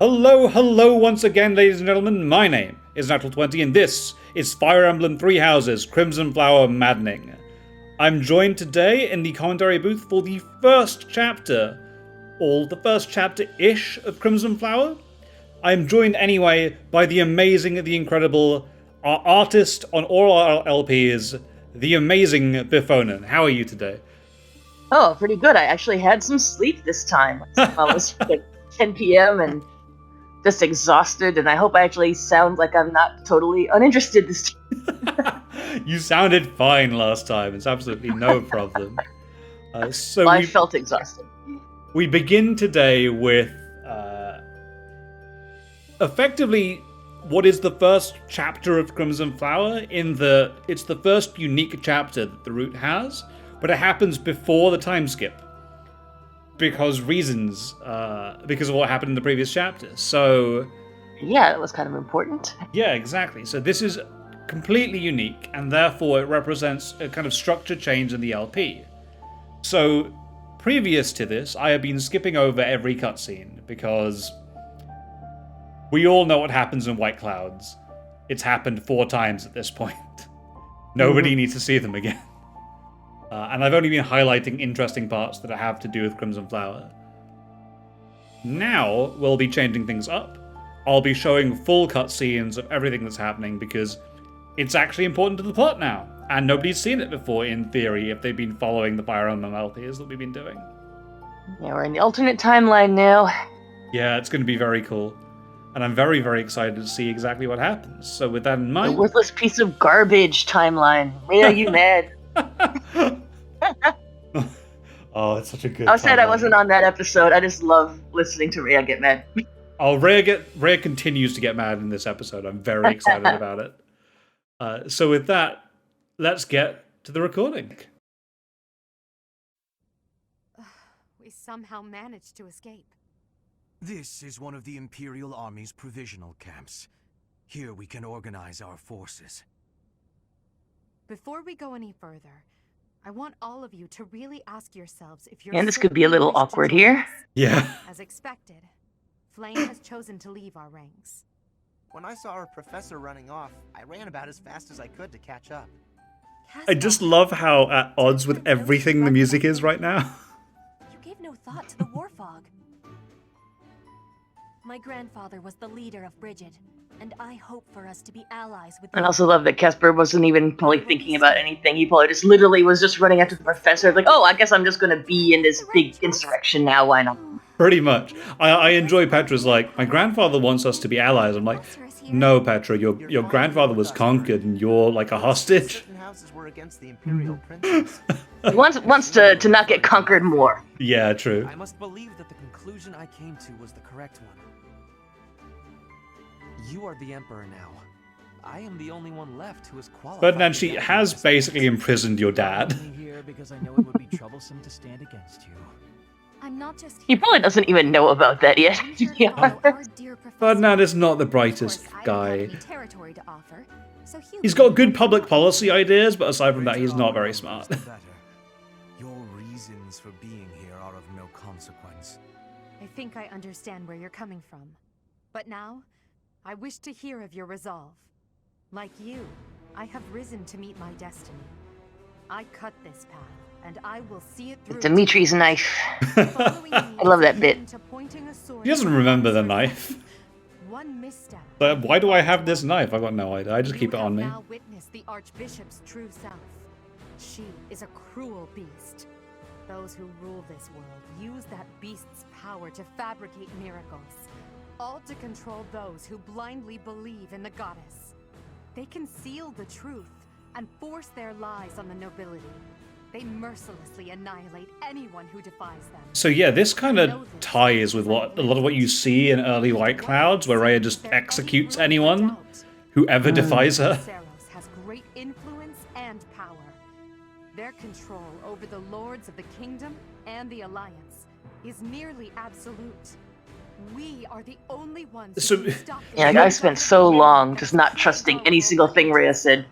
Hello, hello once again, ladies and gentlemen. My name is Natural20, and this is Fire Emblem Three Houses, Crimson Flower Maddening. I'm joined today in the commentary booth for the first chapter, or the first chapter-ish of Crimson Flower. I'm joined anyway by the amazing, the incredible, our artist on all our LPs, the amazing Biffonen. How are you today? Oh, pretty good. I actually had some sleep this time. It was like 10 p.m. and just exhausted, and I hope I actually sound like I'm not totally uninterested this time. You sounded fine last time. It's absolutely no problem. I felt exhausted. We begin today with effectively what is the first chapter of Crimson Flower. It's the first unique chapter that the route has, but it happens before the time skip because of what happened in the previous chapter. So yeah, that was kind of important. Yeah, exactly. So this is completely unique, and therefore it represents a kind of structure change in the LP. So previous to this, I have been skipping over every cutscene because we all know what happens in White Clouds. It's happened 4 times at this point. Nobody needs to see them again. And I've only been highlighting interesting parts that have to do with Crimson Flower. Now, we'll be changing things up. I'll be showing full cutscenes of everything that's happening because it's actually important to the plot now. And nobody's seen it before, in theory, if they've been following the Fire Emblem LPs that we've been doing. Yeah, we're in the alternate timeline now. Yeah, it's going to be very cool. And I'm very, very excited to see exactly what happens. So with that in mind... A worthless piece of garbage timeline. Rhea, you mad? Oh, it's such a good I said I timeline. wasn't on that episode. I just love listening to Rhea get mad. Oh, Rhea continues to get mad in this episode. I'm very excited about it. So with that, let's get to the recording. We somehow managed to escape. This is one of the Imperial Army's provisional camps. Here we can organize our forces. Before we go any further, I want all of you to really ask yourselves if you're... And this could be a little awkward here. Yeah. As expected, Flame has chosen to leave our ranks. When I saw our professor running off, I ran about as fast as I could to catch up. I just love how at odds with everything the music is right now. You gave no thought to the war fog. My grandfather was the leader of Brigid, and I hope for us to be allies with... I also love that Casper wasn't even probably thinking about anything. He probably just literally was just running after the professor. Like, oh, I guess I'm just gonna be in this big insurrection now, why not? Pretty much. I enjoy Petra's like, my grandfather wants us to be allies. I'm like, no, Petra, your grandfather was conquered and you're like a hostage. Certain houses were against the Imperial princes. He wants to not get conquered more. Yeah, true. I must believe that the conclusion I came to was the correct one. You are the Emperor now. I am the only one left who is qualified. Ferdinand, she has basically imprisoned your dad. I'm here because I know it would be troublesome to stand against you. I'm not just... He probably doesn't even know about that yet. Ferdinand is not the brightest guy. Territory to offer, so He's got good public policy ideas, but aside from that, he's not very smart. Your reasons for being here are of no consequence. I think I understand where you're coming from. But now, I wish to hear of your resolve. Like you, I have risen to meet my destiny. I cut this path, and I will see it through. Dimitri's knife. I love that bit. He doesn't remember the knife. One misstep. But why do I have this knife? I've got no idea. I just keep it on me. You have now witnessed the Archbishop's true self. She is a cruel beast. Those who rule this world use that beast's power to fabricate miracles, all to control those who blindly believe in the goddess. They conceal the truth and force their lies on the nobility. They mercilessly annihilate anyone who defies them. So yeah, this kind of ties with a lot of what you see in early White Clouds, where Rhea just executes anyone who ever defies her. Saros has great influence and power. Their control over the lords of the kingdom and the alliance is nearly absolute. We are the only ones So- who can stop the Yeah, like, I spent so long just not trusting any single thing Rhea said.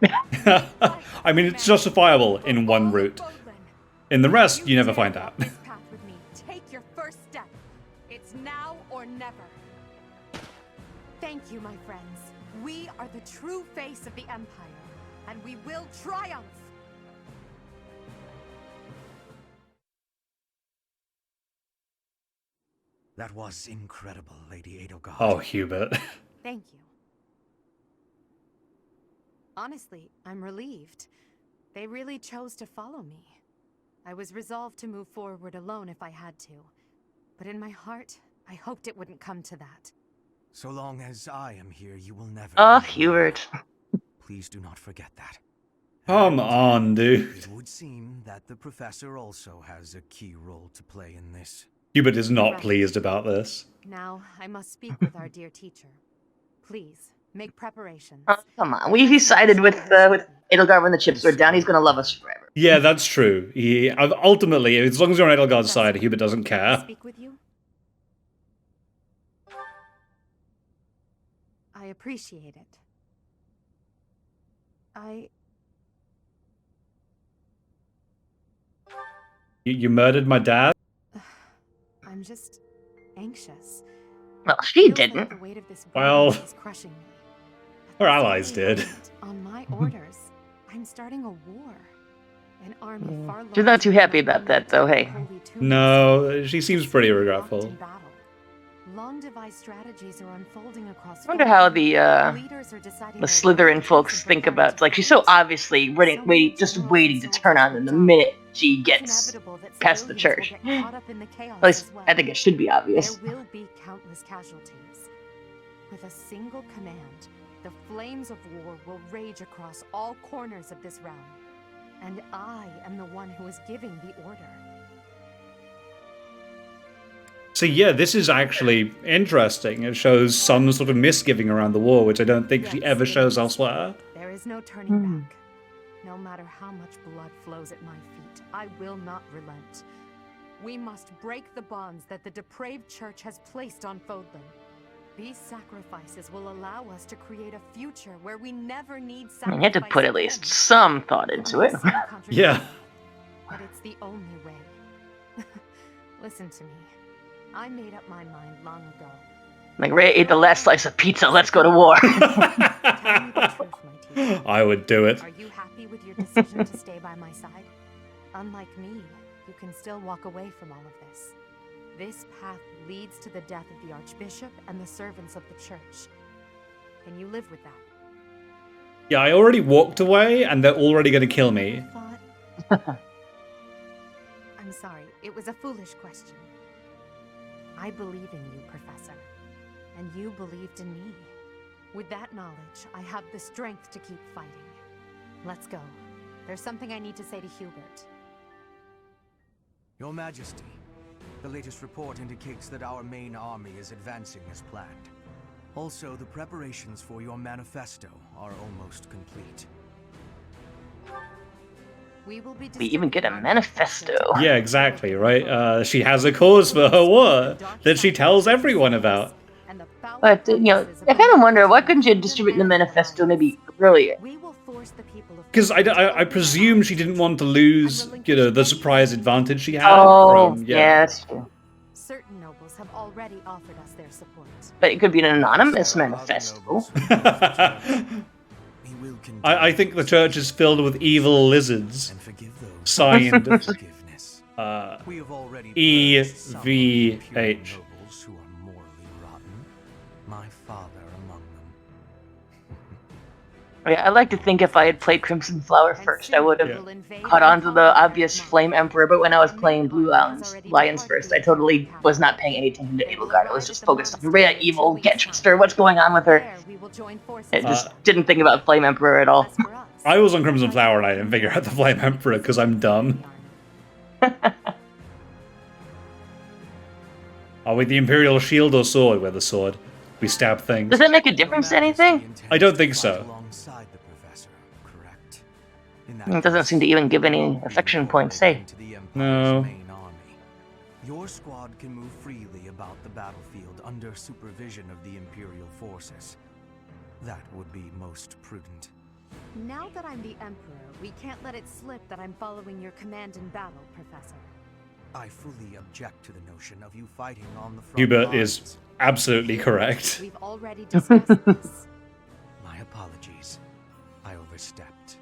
I mean, it's justifiable in one route. In the rest, you never find out. This path with me. Take your first step. It's now or never. Thank you, my friends. We are the true face of the Empire, and we will triumph! That was incredible, Lady Edelgard. Oh, Hubert. Thank you. Honestly, I'm relieved. They really chose to follow me. I was resolved to move forward alone if I had to. But in my heart, I hoped it wouldn't come to that. So long as I am here, you will never... Oh, be Hubert. Please do not forget that. Come And on, dude. it would seem that the professor also has a key role to play in this. Hubert is not Right. pleased about this. Now, I must speak with our dear teacher. Please, make preparations. Oh, come on. We sided with Edelgard when the chips were down. He's gonna love us forever. Yeah, that's true. He ultimately, as long as you're on Edelgard's Professor, side, Hubert doesn't can I care. speak with you? I appreciate it. You murdered my dad? I'm just anxious. Well, she Feels like didn't. the weight of this Well, world is crushing me. At her this allies very did. moment, on my orders, I'm starting a war. An army far She's not too larger happy than about that, though, hey. Holy Tombs. No, she seems pretty Locked regretful. in battle. Long-devised strategies are unfolding across. I wonder how the Leaders are deciding the their Slytherin tactics folks and think preparing about. to Like, she's so fight. obviously just waiting to turn on them the minute she It's gets inevitable that past the civilians church. will get caught up in the chaos At least as well. I think it should be obvious. There will be countless casualties. With a single command, the flames of war will rage across all corners of this realm. And I am the one who is giving the order. So yeah, this is actually interesting. It shows some sort of misgiving around the war, which I don't think she Yes, ever it shows is. elsewhere. There is no turning back. No matter how much blood flows at my feet, I will not relent. We must break the bonds that the depraved church has placed on Fodlan. These sacrifices will allow us to create a future where we never need I sacrifice mean, you had to put at least again. some thought into it. It may seem Yeah. contradictory, but it's the only way. Listen to me. I made up my mind long ago. Like, Ray ate the last slice of pizza, let's go to war. Tell me the truth, my teacher. I would do it. Are you happy with your decision to stay by my side? Unlike me, you can still walk away from all of this. This path leads to the death of the Archbishop and the servants of the Church. Can you live with that? Yeah, I already walked away, and they're already going to kill me. I thought... I'm sorry, it was a foolish question. I believe in you, Professor. And you believed in me. With that knowledge, I have the strength to keep fighting. Let's go. There's something I need to say to Hubert. Your Majesty, the latest report indicates that our main army is advancing as planned. Also, the preparations for your manifesto are almost complete. We will be We even get a manifesto. Yeah, exactly, right? She has a cause for her war that she tells everyone about. But, you know, I kind of wonder, why couldn't you distribute the manifesto maybe earlier? Because I presume she didn't want to lose, you know, the surprise advantage she had Oh, from... yeah, that's true. Certain nobles have already offered us their support. But it could be an anonymous manifesto. He will continue I think the church is filled with evil lizards. and forgive those Signed forgiveness. We have already EVH. purged some of the imperial nobles who are morally rotten. My father among them. Yeah, I like to think if I had played Crimson Flower first, I would have caught on to the obvious Flame Emperor, but when I was playing Blue Lions first, I totally was not paying any attention to Edelgard. I was just focused on Rhea, evil, Getchester, what's going on with her? I just didn't think about Flame Emperor at all. I was on Crimson Flower and I didn't figure out the Flame Emperor because I'm dumb. Are we the Imperial shield or sword? We're the sword. We stab things. Does that make a difference to anything? I don't think so. Alongside the professor, correct? In that It doesn't case, seem to even give any affection points, say. into the Empire's No. main army. Your squad can move freely about the battlefield under supervision of the Imperial forces. That would be most prudent. Now that I'm the Emperor, we can't let it slip that I'm following your command in battle, Professor. I fully object to the notion of you fighting on the front Hubert lines. is absolutely correct. We've already discussed this. My apologies. I overstepped.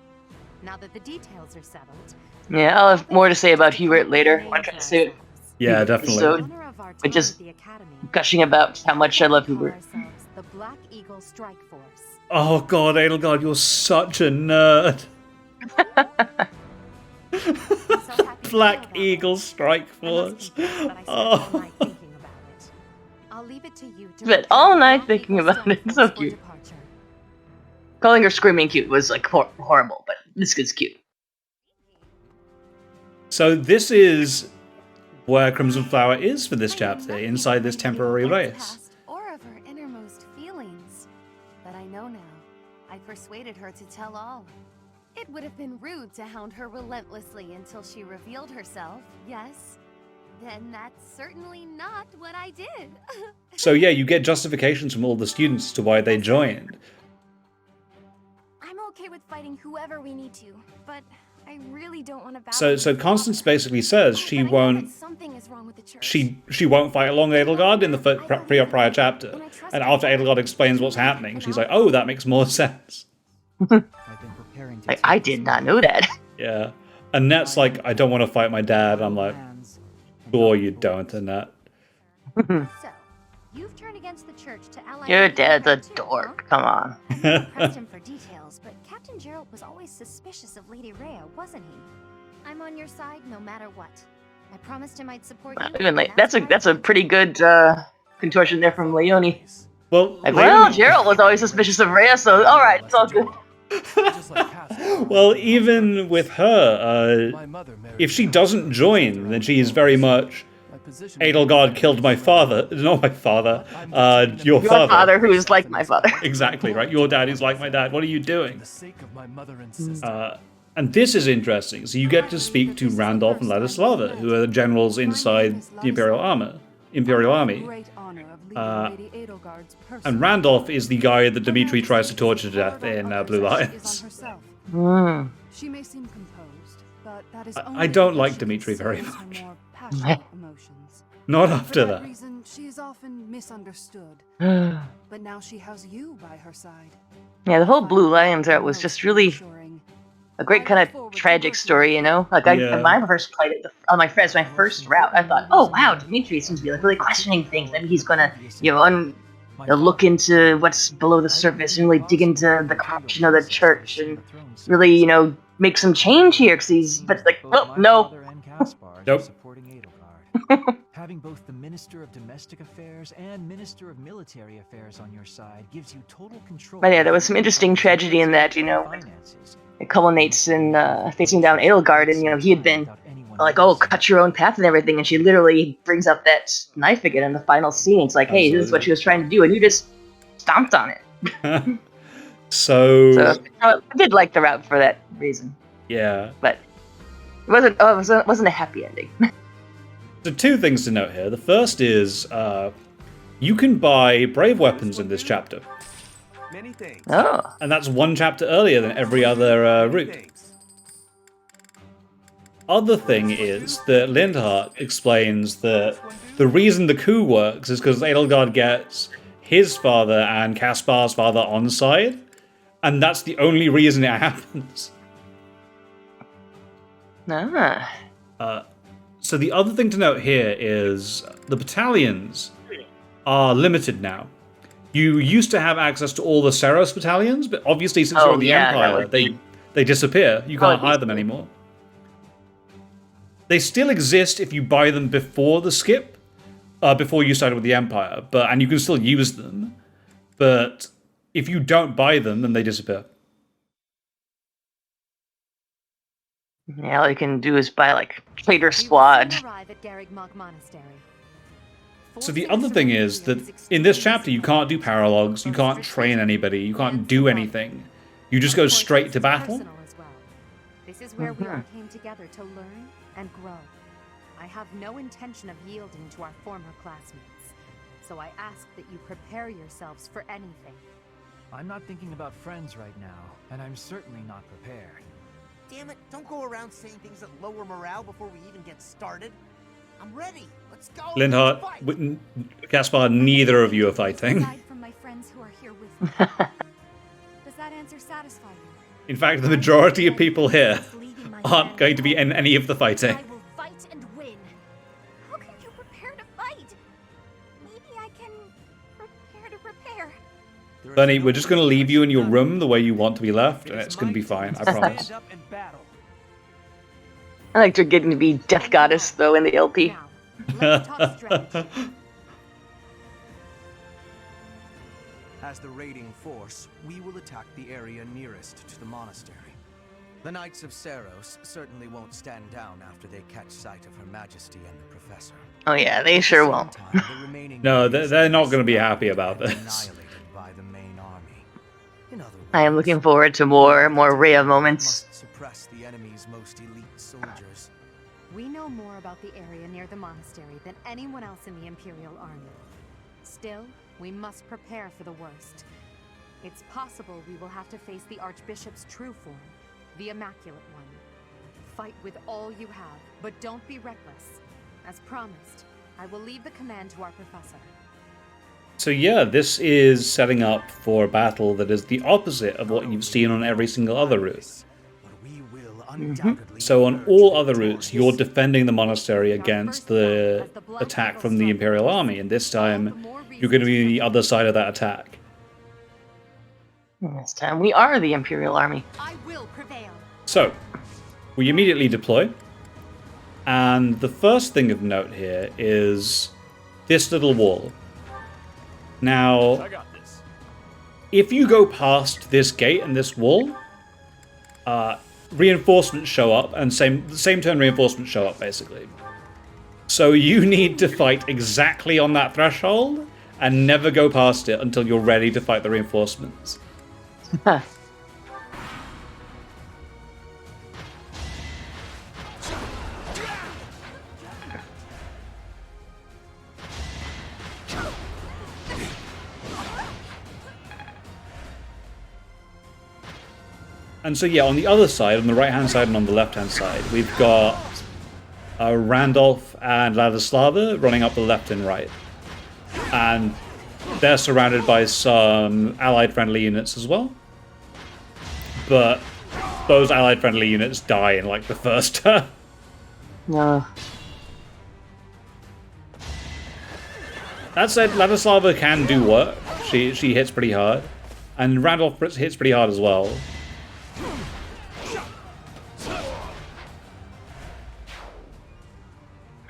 Now that the details are settled, Yeah, I'll have more to say about Hubert later. I'm trying to say it. Yeah, So- definitely. honor of our but time just at the academy, gushing about how much I love we call Hubert. ourselves the Black Eagle Strike Force. Oh god, Edelgard, you're such a nerd. I'm so happy you Black feel that Eagle way. Strike I Force. must confess that I spent all Oh. night thinking about it. I'll leave it to you to Spent prepare all the night Black thinking Eagle about Strike it. So Force for cute. departure. Calling her screaming cute was like horrible, but this kid's cute. So this is where Crimson Flower is for this I know chapter, nothing inside of this my temporary evil base. past Or of her innermost feelings. But I know now. I persuaded her to tell all. It would have been rude to hound her relentlessly until she revealed herself, yes? Then that's certainly not what I did. So yeah, you get justifications from all the students as to why they joined. I'm okay with fighting whoever we need to, but I really don't want to battle. So with my Constance father. basically says Oh, she but I know won't that something is wrong with the church. she won't fight along Edelgard in the prior chapter. And after Edelgard explains what's happening, she's like, oh, that makes more sense. I've been preparing to I did not know that. Yeah. Annette's like, I don't want to fight my dad. I'm like, sure you don't, Annette. So, you've turned against the church to ally. Your with dad's a Edelgard too, dork. Come on. Huh? I never pressed him for details, but Captain Gerald was always suspicious of Lady Rhea, wasn't he? I'm on your side no matter what. I promised him I'd support you. Even like and that's what I a did. pretty good contortion there from Leonie. Well, Like, well, Leonie- Gerald was always suspicious of Rhea, so all right, it's all good. well, even with her, if she doesn't join, then she is very much Edelgard killed my father. Not my father. Your Your father. father, who is like my father. Exactly, right? Your dad is like my dad. What are you doing? For the sake of my mother and sister. And this is interesting. So you get to speak to Randolph and Ladislava, who are the generals inside the Imperial Army. And Randolph is the guy that Dmitri tries to torture to death in Blue Lions. She may seem composed, but that is I only don't because like she Dmitri very conceals her much. more passionate emotions. Not For after that that. reason, she is often misunderstood. But now she has you by her side. Yeah, the whole Blue Lions route was just really a great kind of tragic story, you know? Like, Yeah. when I first played it on my first route, I thought, oh wow, Dimitri seems to be like really questioning things. Maybe he's gonna, you know, look into what's below the surface and really dig into the corruption of the church and really, you know, make some change here. Because he's, but like, well, no. Nope. Having both the Minister of Domestic Affairs and Minister of Military Affairs on your side gives you total control. But yeah, there was some interesting tragedy in that, you know. Finances. It culminates in facing down Edelgard, and you know he had been like, "Oh, cut your own path and everything," and she literally brings up that knife again in the final scene. It's like, "Hey, this is what she was trying to do," and you just stomped on it. So, I did like the route for that reason, yeah. but it wasn't a happy ending. So two things to note here. The first is you can buy brave weapons in this chapter. Many things. Oh, And that's one chapter earlier than every other route. Other thing is that Lindhart explains that the reason the coup works is because Edelgard gets his father and Caspar's father on side, and that's the only reason it happens. So the other thing to note here is the battalions are limited now. You used to have access to all the Seros battalions, but obviously since you're in the Empire, they disappear. You can't hire them anymore. They still exist if you buy them before the skip, before you started with the Empire, and you can still use them. But if you don't buy them, then they disappear. yeah, all you can do is buy like Trader Squad. So the other thing is that in this chapter, you can't do paralogs, you can't train anybody, you can't do anything. You just go straight to battle. This is where we all came together to learn and grow. I have no intention of yielding to our former classmates, so I ask that you prepare yourselves for anything. I'm not thinking about friends right now, and I'm certainly not prepared. Damn it, don't go around saying things that lower morale before we even get started. I'm ready. Let's go. Lindhart, Let's fight. Caspar, neither of you are fighting. Aside from my friends who are here with me. Does that answer satisfy you? In fact, the majority of people here aren't going to be in any of the fighting. I will fight and win. How can you prepare to fight? Maybe I can prepare to prepare. There is Bernie, no we're just going to way leave you in your to room the way you want to be left, It and is it's going to be my fine, turn I to promise. stand up and battle. I liked her getting to be Death Goddess, though, in the LP. Now, let's talk strategy. As the raiding force, we will attack the area nearest to the monastery. The Knights of Saros certainly won't stand down after they catch sight of Her Majesty and the Professor. Oh yeah, they sure At the won't. same time, the remaining No, areas they're of not the gonna be city happy will about be this. annihilated by the main army. In other I am words, looking forward to more Rhea moments. must suppress the enemy's most elite soldiers. We know more about the area near the monastery than anyone else in the Imperial Army. Still, we must prepare for the worst. It's possible we will have to face the Archbishop's true form, the Immaculate One. Fight with all you have, but don't be reckless. As promised, I will leave the command to our professor. So yeah, this is setting up for a battle that is the opposite of what you've seen on every single other route. But we will undoubtedly So on emerge all other routes, victorious. you're defending the monastery against the attack from the Imperial Army, and this time you're going to be on the other side of that attack. This time we are the Imperial Army. I will prevail. So, we immediately deploy, and the first thing of note here is this little wall. Now, if you go past this gate and this wall, reinforcements show up, and same turn reinforcements show up, basically. So you need to fight exactly on that threshold, and never go past it until you're ready to fight the reinforcements. And so yeah, on the other side, on the right-hand side and on the left-hand side, we've got Randolph and Ladislava running up the left and right. And they're surrounded by some allied friendly units as well. But those allied friendly units die in like the first turn. No. That said, Ladislava can do work. She hits pretty hard. And Randolph hits pretty hard as well.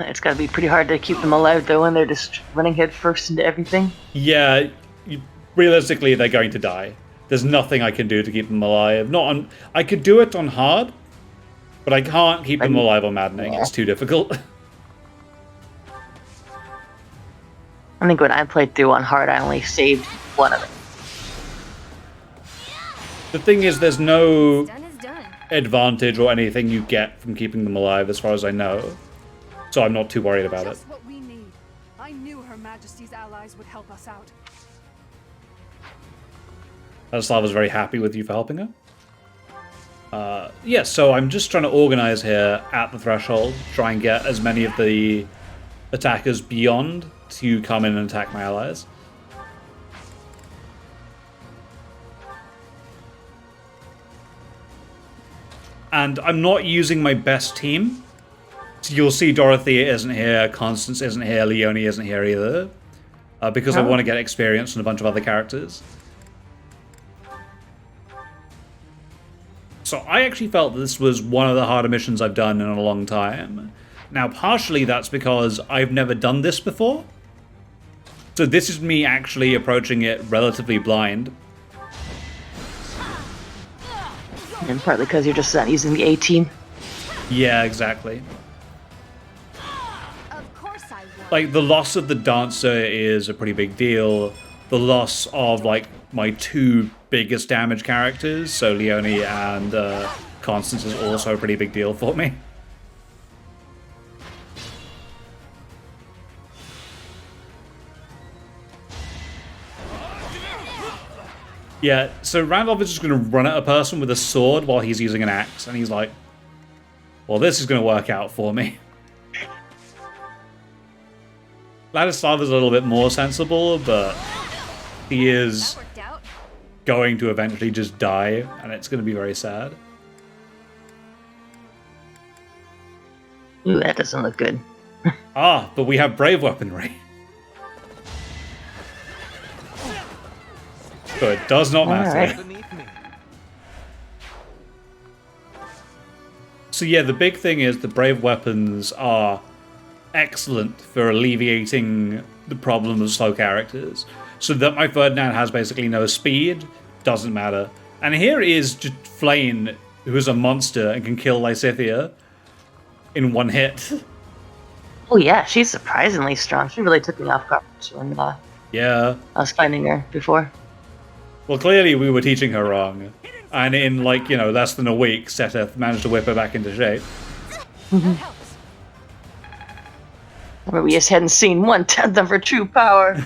It's gotta be pretty hard to keep them alive, though, when they're just running head first into everything. Yeah, realistically, they're going to die. There's nothing I can do to keep them alive. I could do it on hard, but I can't keep them alive on maddening. It's too difficult. I think when I played through on hard, I only saved one of them. The thing is, there's no Done is done. advantage or anything you get from keeping them alive, as far as I know. So I'm not too worried about it. Just what we need. I knew Her Majesty's allies would help us out. Ladislava's very happy with you for helping her. Yeah, so I'm just trying to organize here at the threshold, try and get as many of the attackers beyond to come in and attack my allies. And I'm not using my best team. So you'll see Dorothea isn't here, Constance isn't here, Leone isn't here either. Because I want to get experience on a bunch of other characters. So I actually felt that this was one of the harder missions I've done in a long time. Now, partially that's because I've never done this before. So this is me actually approaching it relatively blind. And partly because you're just not using the A team. Yeah, exactly. Of course I will. Like, the loss of the dancer is a pretty big deal. The loss of, like, my two biggest damage characters, so Leone and Constance, is also a pretty big deal for me. Yeah, so Randolph is just going to run at a person with a sword while he's using an axe, and he's like, well, this is going to work out for me. Ladislav is a little bit more sensible, but he is That worked out. going to eventually just die, and it's going to be very sad. Ooh, that doesn't look good. Ah, but we have brave weaponry. So it does not matter. Alright. Beneath me. So yeah, the big thing is the brave weapons are excellent for alleviating the problem of slow characters. So that my Ferdinand has basically no speed, doesn't matter. And here is just Flane, who is a monster and can kill Lysithea in one hit. Oh yeah, she's surprisingly strong. She really took me off guard when Yeah. I was finding her before. Well, clearly we were teaching her wrong. And in, like, you know, less than a week, Seteth managed to whip her back into shape. That helps. Where we just hadn't seen 1/10 of her true power.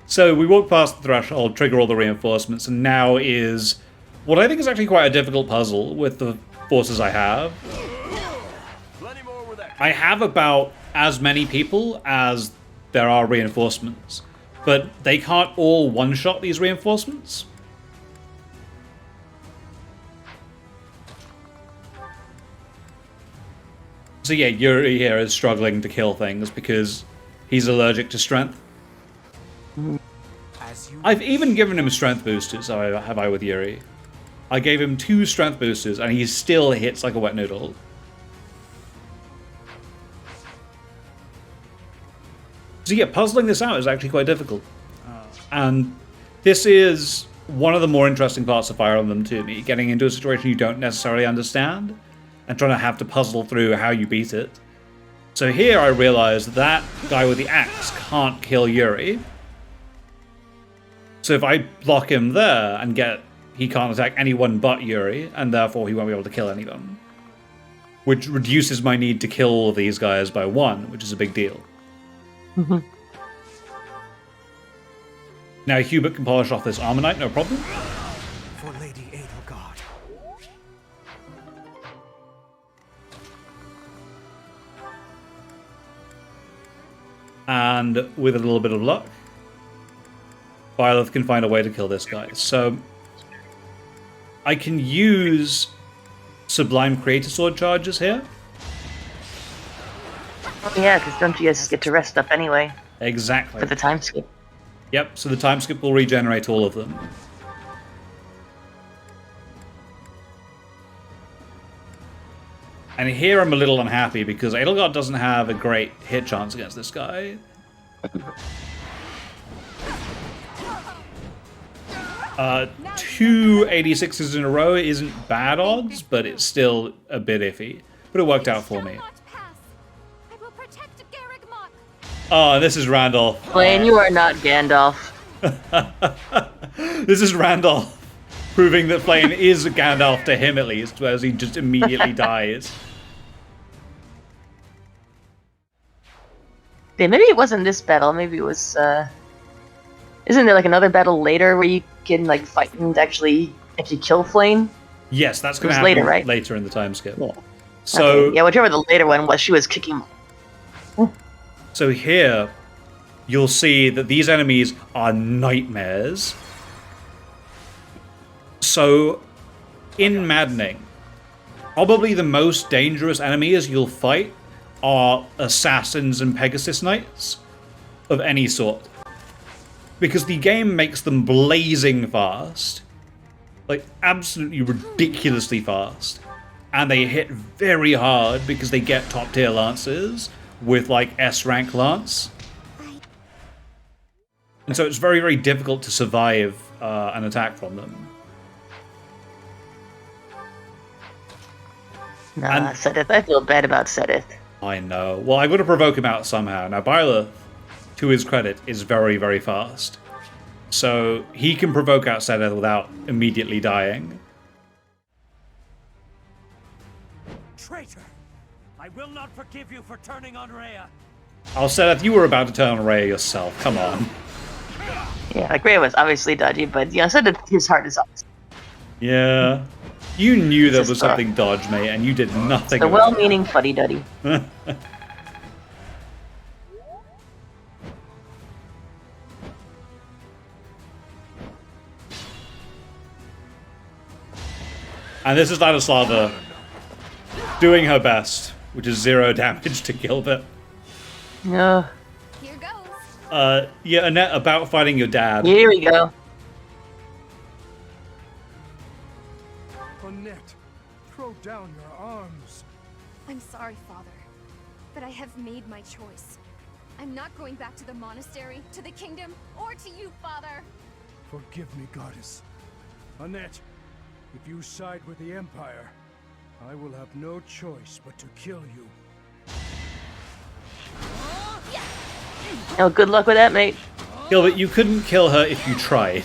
So we walk past the threshold, trigger all the reinforcements, and now is what I think is actually quite a difficult puzzle with the forces I have. I have about as many people as there are reinforcements, but they can't all one-shot these reinforcements. So yeah, Yuri here is struggling to kill things because he's allergic to strength. As you I've even given him strength boosters, have I with Yuri. I gave him 2 strength boosters and he still hits like a wet noodle. So yeah, puzzling this out is actually quite difficult. And this is one of the more interesting parts of Fire Emblem to me, getting into a situation you don't necessarily understand and trying to have to puzzle through how you beat it. So here I realized that guy with the axe can't kill Yuri. So if I block him there and he can't attack anyone but Yuri, and therefore he won't be able to kill anyone. Which reduces my need to kill these guys by 1, which is a big deal. Now Hubert can polish off this Armonite, no problem. for Lady Edelgard. And with a little bit of luck, Byleth can find a way to kill this guy. So I can use Sublime Creator Sword charges here. Oh yeah, because don't you just get to rest up anyway Exactly. for the time skip? Yep, so the time skip will regenerate all of them. And here I'm a little unhappy because Edelgard doesn't have a great hit chance against this guy. 2 86s in a row isn't bad odds, but it's still a bit iffy. But it worked out for me. Shall not pass. I will protect Garrigmont. Oh, this is Randolph. Blaine, you are not Gandalf. This is Randolph, proving that Flame is Gandalf to him at least, whereas he just immediately dies. Yeah, maybe it wasn't this battle. Maybe it was. Isn't there like another battle later where you can like fight and actually kill Flame? Yes, that's going to was happen later, right? later in the time skip. Yeah. So, Okay, yeah, whichever the later one was, she was kicking. so here, you'll see that these enemies are nightmares. So, in Maddening, probably the most dangerous enemies you'll fight are assassins and Pegasus Knights of any sort. Because the game makes them blazing fast. Like, absolutely ridiculously fast. And they hit very hard because they get top tier lances with, like, S rank lance. And so it's very, very difficult to survive an attack from them. Nah, Sedith. I feel bad about Sedith. I know. Well, I've got to provoke him out somehow. Now, Byleth, to his credit, is very, very fast. So he can provoke out Sedith without immediately dying. Traitor! I will not forgive you for turning on Rhea. Oh, Sedith, you were about to turn on Rhea yourself. Come on. Yeah, like Ray was obviously dodgy, but yeah, Sedith, his heart is honest. Yeah. You knew there was Just, something dodge, mate, and you did nothing The about it. well-meaning fuddy-duddy. And this is Ladislava doing her best, which is 0 damage to Gilbert. Yeah. Here goes. Yeah, Annette, about fighting your dad. Here we go. Annette, throw down your arms. I'm sorry, Father, but I have made my choice. I'm not going back to the monastery, to the kingdom, or to you, Father. Forgive me, Goddess. Annette, if you side with the Empire, I will have no choice but to kill you. Oh, good luck with that, mate. Gilbert, you couldn't kill her if you tried.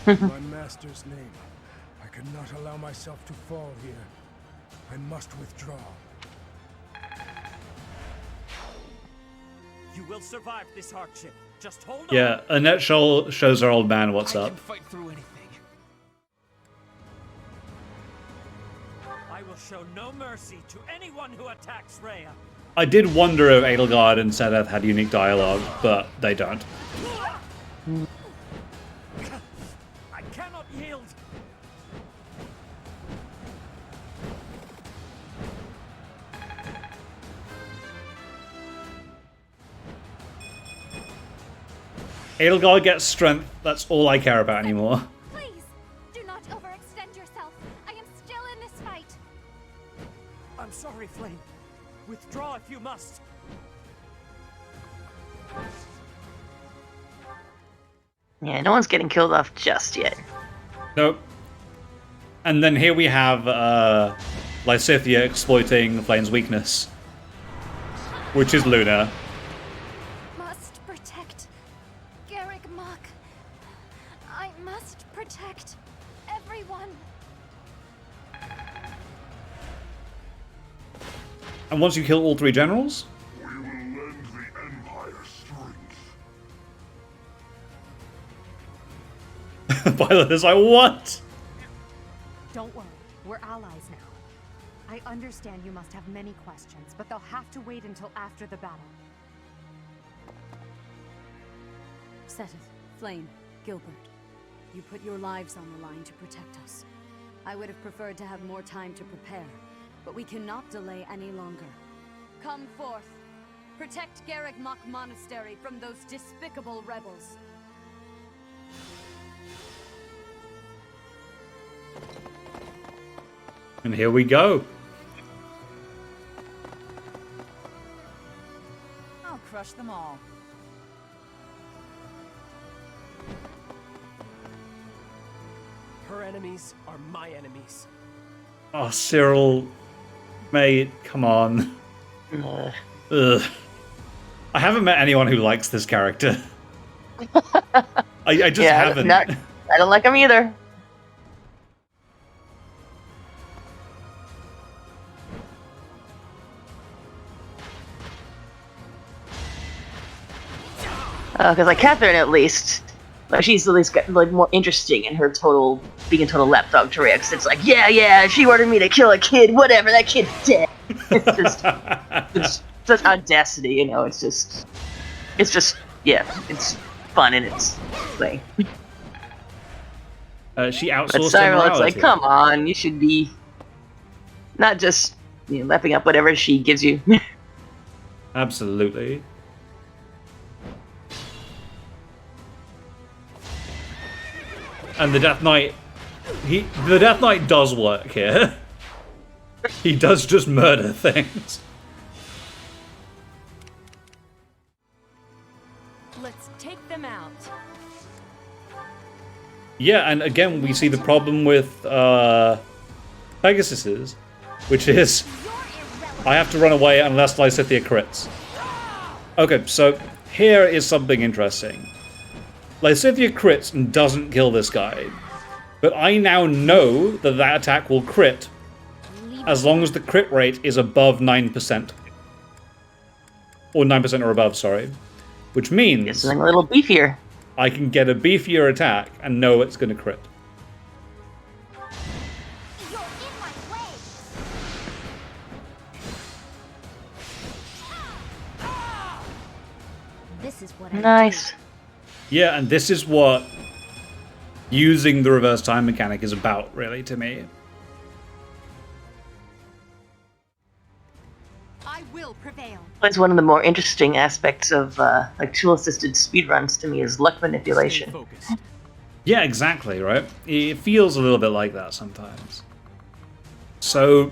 In my master's name, I cannot allow myself to fall here. I must withdraw. You will survive this hardship. Just hold on. Yeah, Annette shows her old man what's I up. can fight through anything. I will show no mercy to anyone who attacks Rhea. I did wonder if Edelgard and Sedeth had unique dialogue, but they don't. I cannot yield. Edelgard gets strength, that's all I care about anymore. Please, do not overextend yourself. I am still in this fight. I'm sorry, Flame. Withdraw if you must. Yeah, no one's getting killed off just yet. Nope. And then here we have Lysithea exploiting Flame's weakness, which is Luna. Must protect Garrick Mach. I must protect everyone. And once you kill all 3 generals, We will lend the Empire strength. Violet is like, what? Don't worry, we're allies now. I understand you must have many questions, but they'll have to wait until after the battle. Seteth, Flame, Gilbert, you put your lives on the line to protect us. I would have preferred to have more time to prepare, but we cannot delay any longer. Come forth. Protect Garrick Mach Monastery from those despicable rebels. And here we go. I'll crush them all. Her enemies are my enemies. Oh, Cyril, mate, come on. Ugh. I haven't met anyone who likes this character. I just Yeah, haven't. I don't like him either. Because like Catherine, at least, like she's at least got, like more interesting in her total being a total lapdog to Rhea. 'Cause it's like, yeah, she ordered me to kill a kid, whatever, that kid's dead. It's such audacity, you know. It's just, yeah, it's fun and it's like. She outsourced But her Cyril, it's morality. like, come on, you should be not just lapping up whatever she gives you. Absolutely. And the Death Knight, the Death Knight does work here. He does just murder things. Let's take them out. Yeah, and again we see the problem with Pegasus's, which is I have to run away unless Lysithea crits. Okay, so here is something interesting. Lysithea crits and doesn't kill this guy, but I now know that that attack will crit as long as the crit rate is above 9%. Or 9% or above, sorry. Which means It's something a little beefier. I can get a beefier attack and know it's going to crit. You're in my way. This is what Nice. Yeah, and this is what using the reverse time mechanic is about, really, to me. I will prevail. That's one of the more interesting aspects of like tool-assisted speedruns to me is luck manipulation. Yeah, exactly, right? It feels a little bit like that sometimes. So,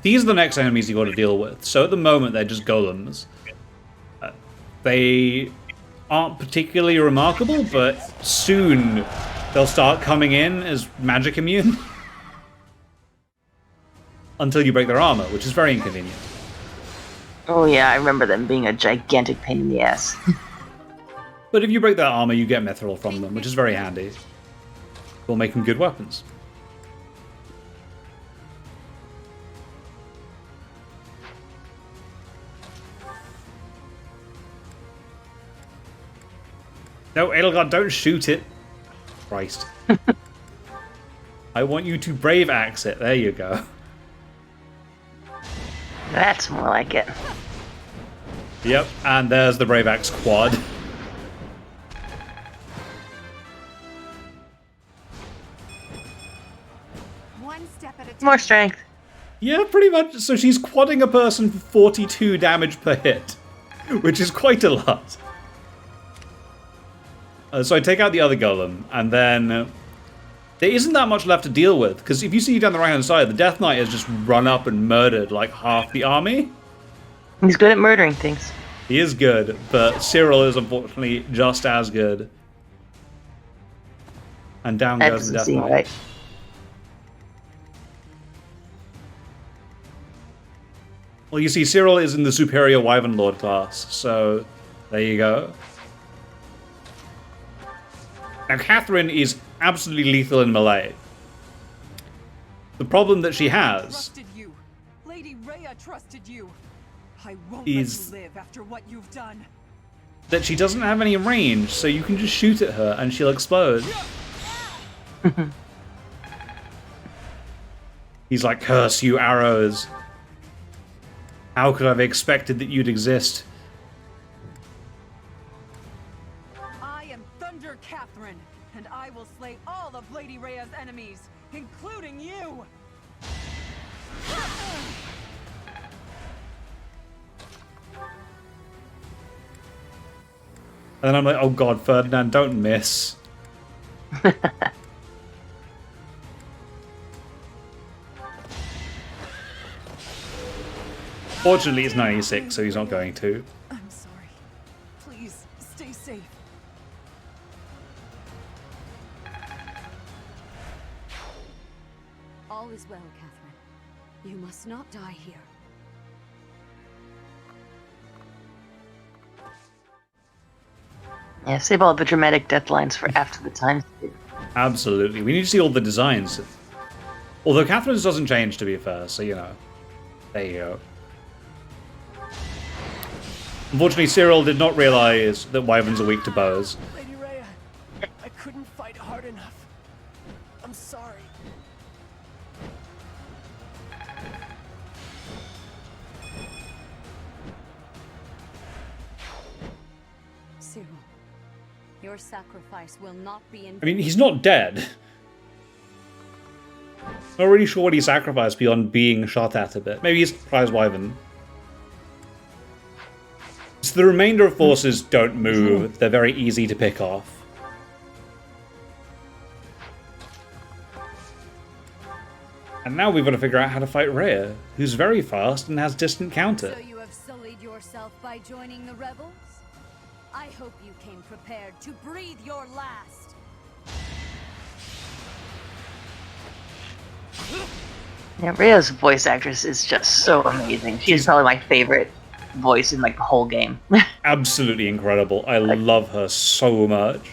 these are the next enemies you got to deal with. So at the moment, they're just golems. They aren't particularly remarkable, but soon they'll start coming in as magic immune. Until you break their armor, which is very inconvenient. Oh yeah, I remember them being a gigantic pain in the ass. But if you break their armor, you get mithril from them, which is very handy. Will make them good weapons. No, Edelgard, don't shoot it. Christ. I want you to brave axe it. There you go. That's more like it. Yep, and there's the brave axe quad. One step at a time. More strength. Yeah, pretty much. So she's quadding a person for 42 damage per hit, which is quite a lot. So I take out the other golem, and then there isn't that much left to deal with, because if you see down the right-hand side, the Death Knight has just run up and murdered like half the army. He's good at murdering things. He is good, but Cyril is unfortunately just as good. And down That goes the doesn't Death seem Knight. right. Well, you see, Cyril is in the superior Wyvern Lord class, so there you go. Now, Catherine is absolutely lethal in melee. The problem that she has Trusted you. Lady Rhea trusted you. I won't is let you live after what you've done. that she doesn't have any range, so you can just shoot at her and she'll explode. He's like, curse you arrows. How could I have expected that you'd exist? I am Thunder Catherine, and I will slay all of Lady Rhea's enemies, including you! And then I'm like, oh god, Ferdinand, don't miss. Fortunately, it's 96, so he's not going to. I'm sorry. Please, stay safe. All is well, Catherine. You must not die here. Yeah, save all the dramatic death lines for after the time. Absolutely. We need to see all the designs. Although Catherine's doesn't change, to be fair, so you know. There you go. Unfortunately, Cyril did not realize that wyverns are weak to bows. Lady Rhea, I couldn't fight hard enough. I'm sorry. Cyril, your sacrifice will not be in I mean, he's not dead. Not really sure what he sacrificed beyond being shot at a bit. Maybe he's prize wyvern. So the remainder of forces don't move. They're very easy to pick off. And now we've got to figure out how to fight Rhea, who's very fast and has distant counter. So you have sullied yourself by joining the rebels? I hope you came prepared to breathe your last. Yeah, Rhea's voice actress is just so amazing. She's probably my favorite voice in like the whole game. Absolutely incredible. I love her so much.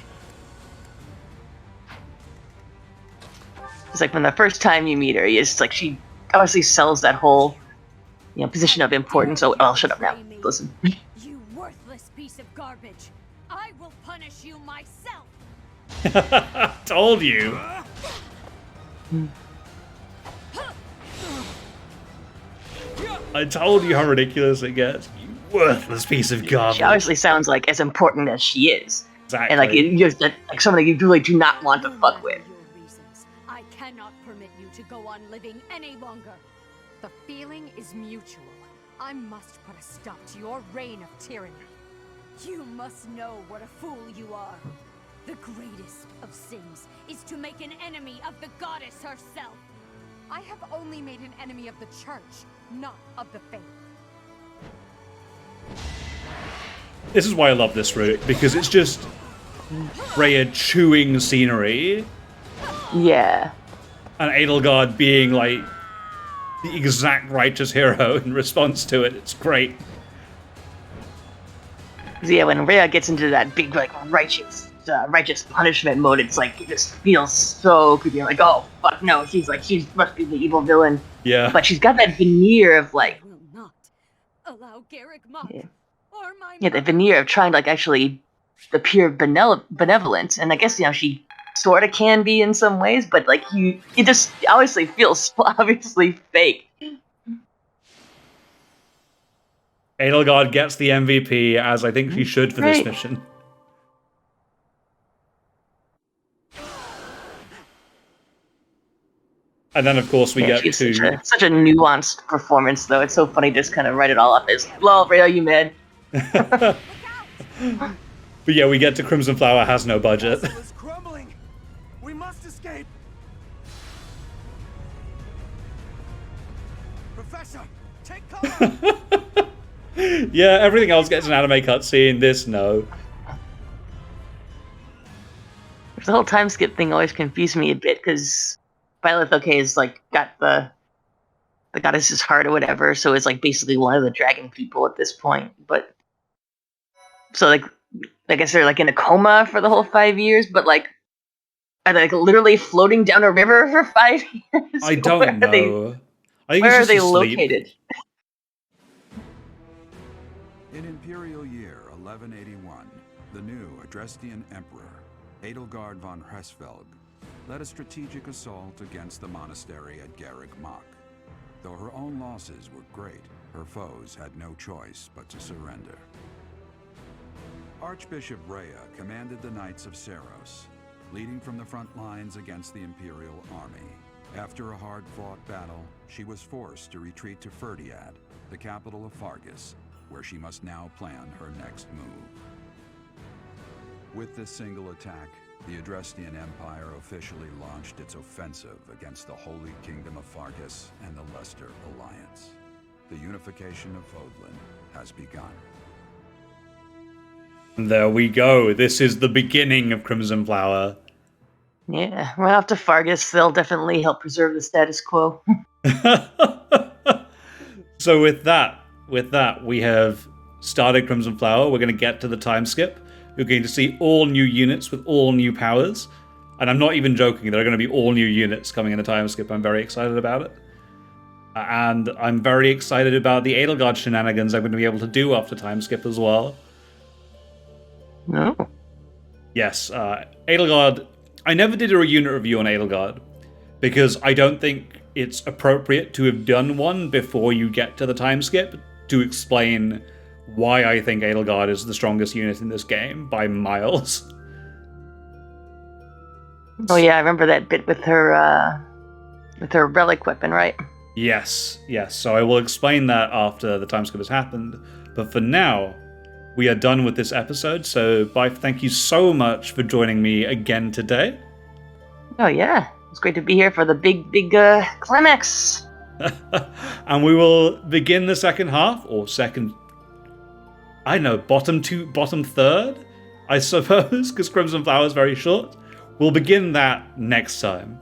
It's like when the first time you meet her, it's like she obviously sells that whole, you know, position of importance. Oh, I'll shut up now. Listen. You worthless piece of garbage. I will punish you myself. Told you. I told you how ridiculous it gets. You worthless piece of garbage. She obviously sounds like as important as she is. Exactly. And like you're just like someone that you really do not want to fuck with. Your reasons. I cannot permit you to go on living any longer. The feeling is mutual. I must put a stop to your reign of tyranny. You must know what a fool you are. The greatest of sins is to make an enemy of the goddess herself. I have only made an enemy of the church, not of the faith. This is why I love this route, because it's just Rhea chewing scenery. Yeah. And Edelgard being like the exact righteous hero in response to it. It's great. Yeah, when Rhea gets into that big, like, righteous punishment mode, it's like, it just feels so creepy. I'm like, oh, fuck no, she must be the evil villain. Yeah. But she's got that veneer of, like... I will not allow Garrick Mach or my Yeah, the veneer of trying to, like, actually appear benevolent. And I guess, you know, she sort of can be in some ways, but, like, it just obviously feels obviously fake. Edelgard gets the MVP, as I think she should for this mission. And then, of course, we get to... Such a nuanced performance, though. It's so funny to just kind of write it all up as, lol, Rhea, you mad? But yeah, we get to Crimson Flower has no budget. It's crumbling. We must escape. Professor, take cover. Yeah, everything else gets an anime cutscene. This, no. The whole time skip thing always confused me a bit, because Violet, okay, is, like, got the goddess's heart or whatever, so it's, like, basically one of the dragon people at this point, but... So, like, I guess they're, like, in a coma for the whole 5 years, but, like, are they, like, literally floating down a river for 5 years? I don't know. Where are they located? In Imperial Year 1181, the new Adrestian Emperor, Edelgard von Hresvelg, led a strategic assault against the monastery at Garrick Mach. Though her own losses were great, her foes had no choice but to surrender. Archbishop Rhea commanded the Knights of Seros, leading from the front lines against the Imperial army. After a hard-fought battle, she was forced to retreat to Ferdiad, the capital of Fargus, where she must now plan her next move. With this single attack, the Adrestian Empire officially launched its offensive against the Holy Kingdom of Fargus and the Leicester Alliance. The unification of Fodlan has begun. There we go. This is the beginning of Crimson Flower. Yeah, right off to Fargus, they'll definitely help preserve the status quo. So with that, we have started Crimson Flower. We're going to get to the time skip. You're going to see all new units with all new powers. And I'm not even joking. There are going to be all new units coming in the time skip. I'm very excited about it. And I'm very excited about the Edelgard shenanigans I'm going to be able to do after time skip as well. No. Yes, Edelgard... I never did a unit review on Edelgard, because I don't think it's appropriate to have done one before you get to the time skip to explain why I think Edelgard is the strongest unit in this game by miles. Oh yeah, I remember that bit with her relic weapon, right? Yes. So I will explain that after the time skip has happened. But for now, we are done with this episode. So, Bife, thank you so much for joining me again today. Oh yeah, it's great to be here for the big climax. And we will begin the second half, or I don't know, bottom third, I suppose, because Crimson Flower is very short. We'll begin that next time.